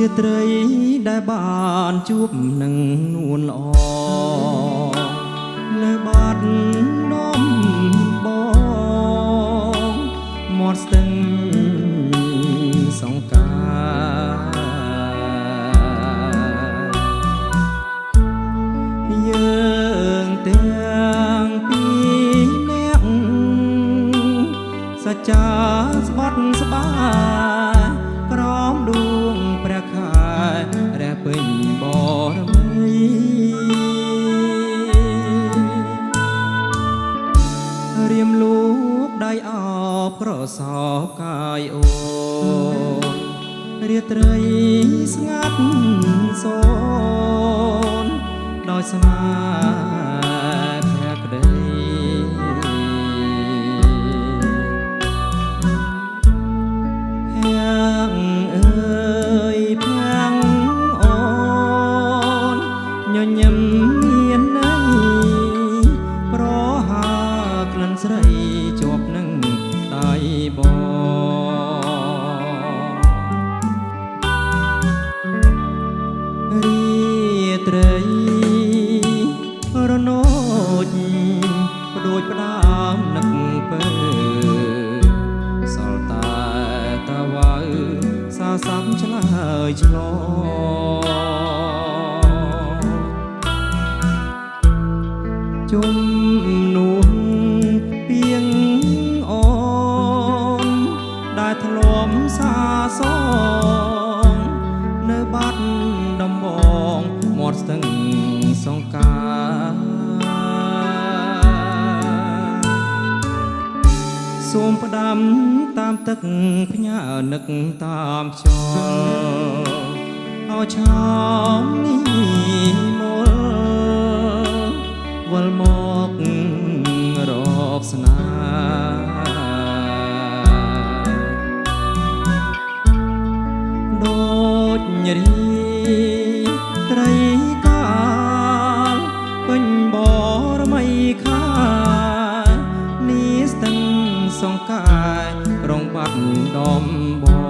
រាត្រីដែលបានជួបនឹងនួនល្អនៅបាត់នំបងមាត់ស្ទឹងសង្ការយើងទាំងពីរនាក់សច្ចាស្បត់ស្បាយក្រោមដួងព្រះខែរះពេញបរមីរៀមលូកដៃអោបក្រសោបកាយអូនរាត្រីស្ងាត់សូនដោយស្នេហ៍ភក្តីញញឹមមានន័យប្រហាក្លិនស្រីជាប់នឹងដៃបងរាត្រីរនោចបដូចផ្ដាមនឹកពើសល់តែតាវ៉ៅសាសាប់ឆ្លើយឆ្លជុំនួនពីងអូនដែលធ្លាប់សាសងនៅបាត់ដំបងមាត់ស្ទឹងសង្ការសូមផ្ដាំតាមទឹកផ្ញើនឹកតាមខ្យល់ឲ្យឆោមនេះមលវិលមករកស្នាដូចរីត្រីកាលពេញបរមីខានេះស្ទឹងសង្ការងបាត់ដំបង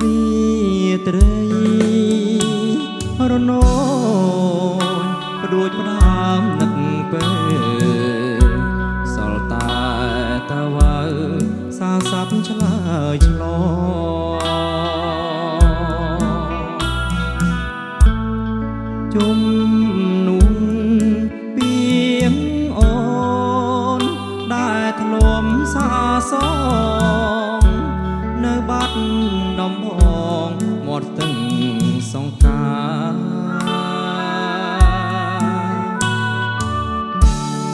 រាត្រីរនោចផ្ដួចផ្ដាមនឹកពើសល់តែតាវ៉ៅសាសាប់ឆ្លើយឆ្លជុំនួនពីងអូនដែលធ្លាប់សាសងនៅបាត់ដំបងមាត់ស្ទឹងសង្ការ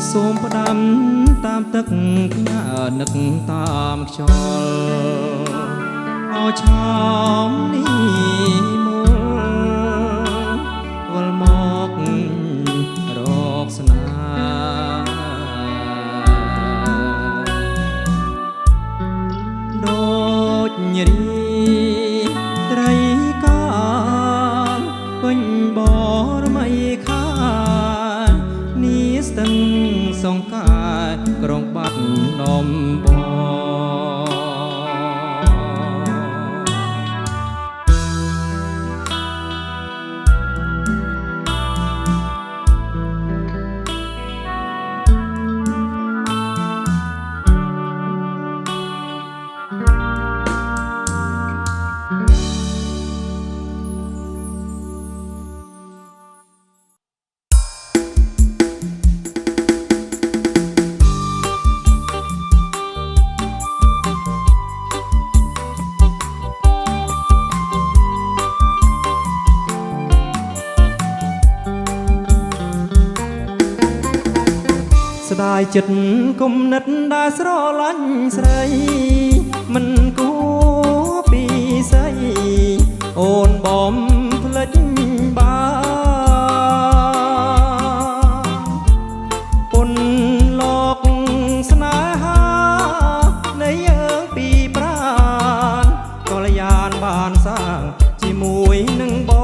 សូមផ្ដាំតាមទឹកផ្ញើនឹកតាមខ្យល់ឲ្យឆោមនេះមលវិលមករកស្នាដូចរីត្រីកាលពេញបរមីខានេះស្ទឹង សងកាយក្រុងបាត់នំបង ស្ដាយចិត្តគុំនិតដែលស្រឡាញ់ស្រីមិនគួរពីស្អីអូនបំភ្លេចបានពុនលោកស្នេហានៃយើងពីប្រានកល្យានបានសាងជាមួយនឹងបង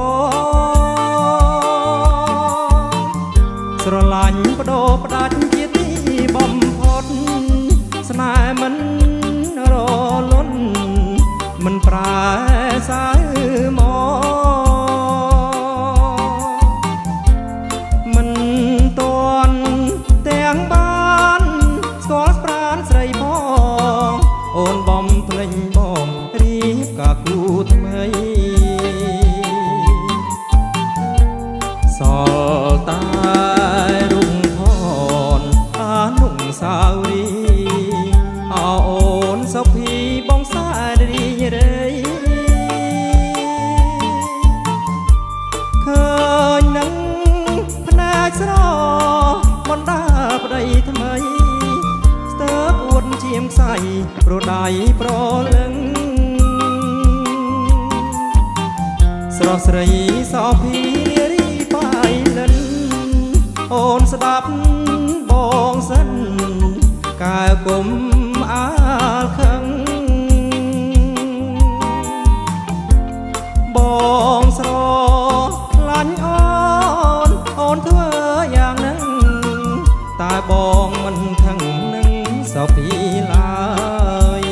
ស្រឡាញ់បដូរផ្ដាច់បំផុតស្នេហ៍មិនរលត់មិនប្រែសើមកមិនទាន់ទាំងបានស្គាល់ប្រានស្រីបងអូនបំភ្លេចបងរៀបកាគូថ្មីសល់តែរុងសាវរីអូនសុភីបងសារីរៃឃើញនឹងភ្នែកស្របណ្ដាប្តីថ្មីស្ទើរអួតជាមខ្សៃប្រដៃប្រលឹងស្រស់ស្រីសោភីនារីបាយលិនអូនស្ដាប់បងសិនកាយគុំអាលខឹងបងស្រឡាញ់អូនធ្វើយ៉ាងហ្នឹងតែបងមិនខឹងនឹងសោភីឡើយ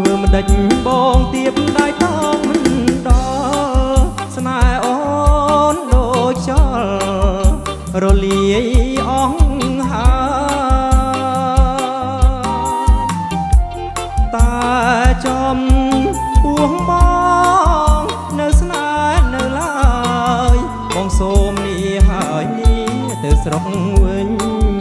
ធ្វើមិនដេចបងទៀបដៃតងមិនដល់ស្នេហ៍អូនដូចចលរលាយអង្ហាតែចំពោះបងនៅស្នេហ៍នៅឡើយបងសូមនេះហើយនេះទៅស្រុកវិញ